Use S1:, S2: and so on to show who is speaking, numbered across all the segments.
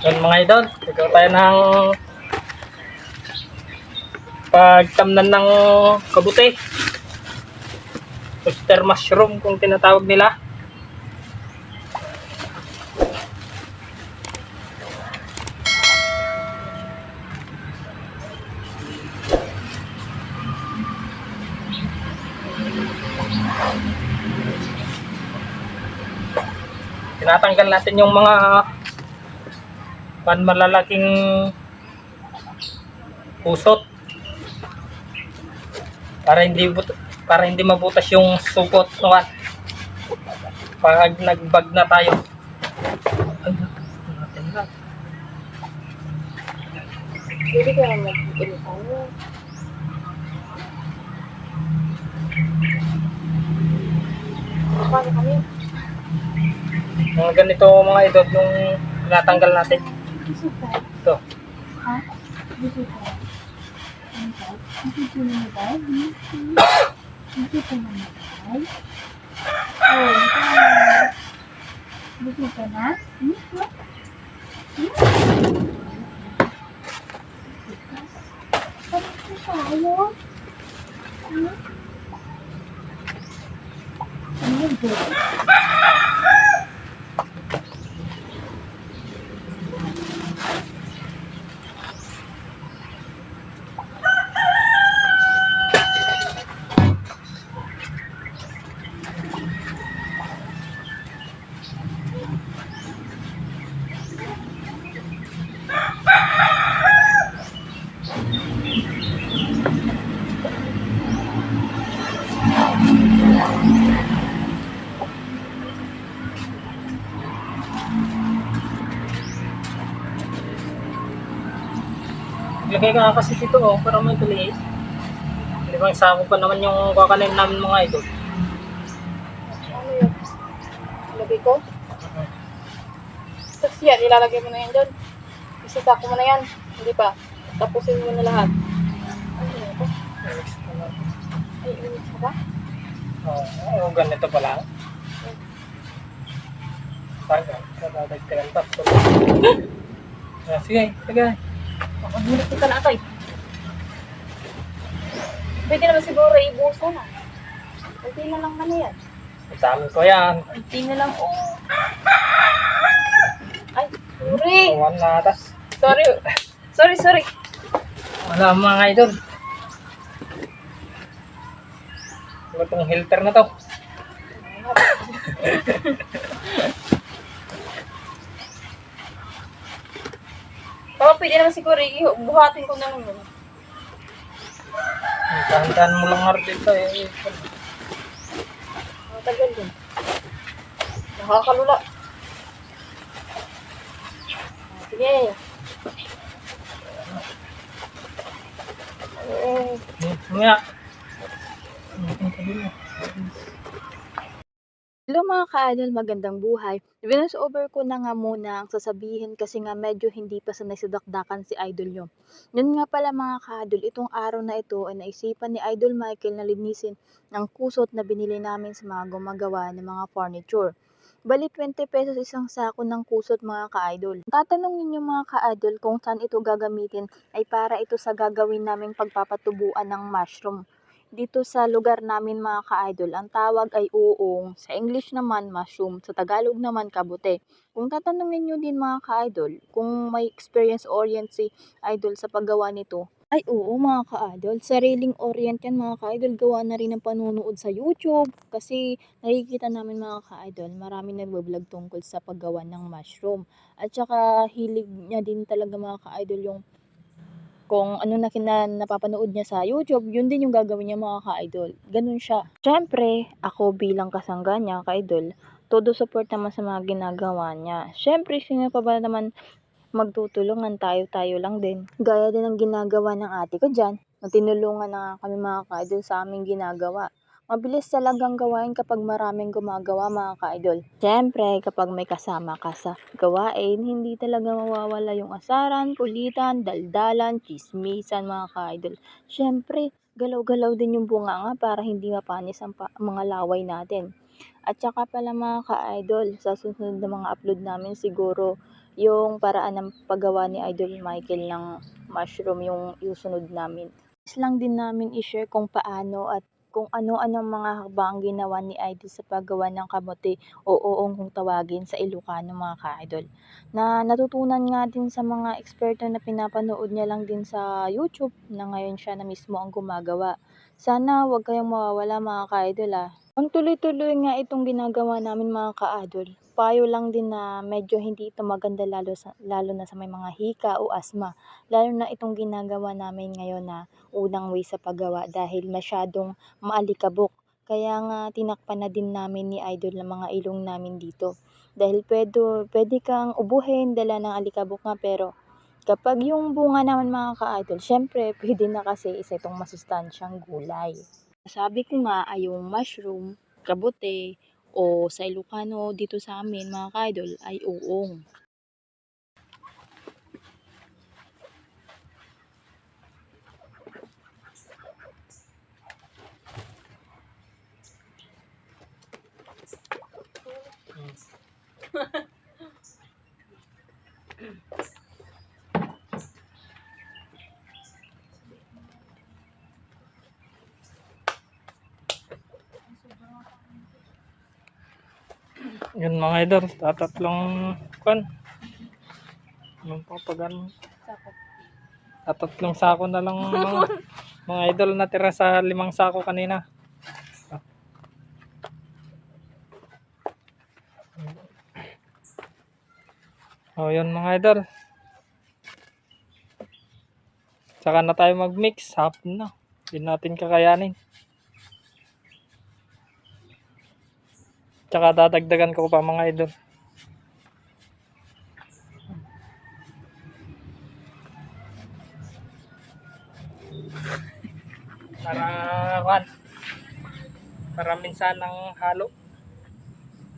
S1: Yun mga idol, ikaw tayo ng pagtamnan ng kabuti. Oyster mushroom kung tinatawag nila. Tinatanggal natin yung mga malalaking pusot para hindi mabutas yung supot nuwan pag nagbag na tayo.
S2: Pwede ka naman mag-ilitaw. Paano kami?
S1: Mga ganito mga idol yung tinatanggal natin. Ito.
S2: Ha? Gusto ko. Gusto ko na ba? Gusto ko na ba? Oh, gusto ko na? Gusto tayo? Ano ba?
S1: Lagay ka kasi dito para may tulis. Limang sako pa naman yung kakanin namin mga idol.
S2: Ano yun? Lagay ko? Tapos yan, ilalagay mo na yan dyan. Isita ko mo na yan. Hindi pa. Tapusin mo na lahat. Ano yun ito? Ay, init ka ba?
S1: Ganito pa lang. Dadagdagan pa. Sige, sige.
S2: Makagulit ka na ito eh. Pwede naman siguro ibusan ah. Kunti na lang na yan.
S1: Isama ko yan.
S2: Kunti na lang oh. Ay, sorry.
S1: Kawan na atas.
S2: Sorry.
S1: Wala mga idol. Itong filter na to.
S2: Baka pwede naman siguro buhatin ko na lang yun.
S1: Tahan-tahan mo lang nga dito eh.
S2: Matagal din. Nakakalula. Sige.
S1: Mamaya.
S2: Hello mga ka-idol, magandang buhay. Venus over ko na nga muna ang sasabihin kasi nga medyo hindi pa sanay sa dakdakan si Idol yun. Yun nga pala mga ka-idol, itong araw na ito ay naisipan ni Idol Michael na linisin ang kusot na binili namin sa mga gumagawa ng mga furniture. Bali 20 pesos isang sako ng kusot mga ka-idol. Tatanungin niyo mga ka-idol kung saan ito gagamitin ay para ito sa gagawin naming pagpapatubuan ng mushroom. Dito sa lugar namin mga ka-idol, ang tawag ay uong, sa English naman mushroom, sa Tagalog naman kabute. Kung tatanungin nyo din mga ka-idol, kung may experience orient si idol sa paggawa nito, ay oo mga ka-idol, sariling orient yan mga ka-idol, gawa na rin ng panunood sa YouTube. Kasi nakikita namin mga ka-idol, marami nagbablog tungkol sa paggawa ng mushroom. At saka hilig niya din talaga mga ka-idol yung kung ano na napapanood niya sa YouTube, yun din yung gagawin niya mga ka-idol. Ganun siya. Siyempre, ako bilang kasangga niya, ka-idol, todo support naman sa mga ginagawa niya. Siyempre, sino pa ba naman magtutulungan, tayo-tayo lang din. Gaya din ng ginagawa ng ate ko dyan, na tinulungan na nga kami mga ka-idol sa aming ginagawa. Mabilis talagang gawain kapag maraming gumagawa mga ka-idol. Siyempre, kapag may kasama ka sa gawain, hindi talaga mawawala yung asaran, kulitan, daldalan, chismisan mga ka-idol. Siyempre, galaw-galaw din yung bunganga para hindi mapanis ang mga laway natin. At saka pala mga ka-idol, sa susunod na mga upload namin siguro yung paraan ng paggawa ni Idol Michael ng mushroom yung sunod namin. Is lang din namin i-share kung paano at kung ano-anong mga hakbang ginawa ni Idol sa paggawa ng kamote o uong kung tawagin sa Ilocano mga ka-idol. Na natutunan nga din sa mga eksperto na pinapanood niya lang din sa YouTube na ngayon siya na mismo ang gumagawa. Sana wag kayong mawawala mga ka-idol Ang tuloy-tuloy nga itong ginagawa namin mga ka-idol. Payo lang din na medyo hindi ito maganda lalo na sa may mga hika o asma. Lalo na itong ginagawa namin ngayon na unang way sa paggawa dahil masyadong maalikabok. Kaya nga tinakpan na din namin ni Idol ng mga ilong namin dito. Dahil pwede kang ubuhin dala ng alikabok nga pero kapag yung bunga naman mga ka-idol, syempre pwede na kasi isa itong masustansyang gulay. Sabi ko nga ay yung mushroom, kabute, o sa Ilocano dito sa amin mga ka-idol ay uong.
S1: Yun mga idol, tatatlong kwan. Yung papagan. Tatatlong sako na lang mga idol natira sa 5 sako kanina. Oh, yun mga idol. Saka na tayo mag-mix, hapon na. Hindi natin kakayanin. Tsaka dadagdagan ko pa mga idol. Para minsan ng halo.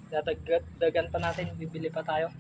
S1: Dadagdagan pa natin, bibili pa tayo.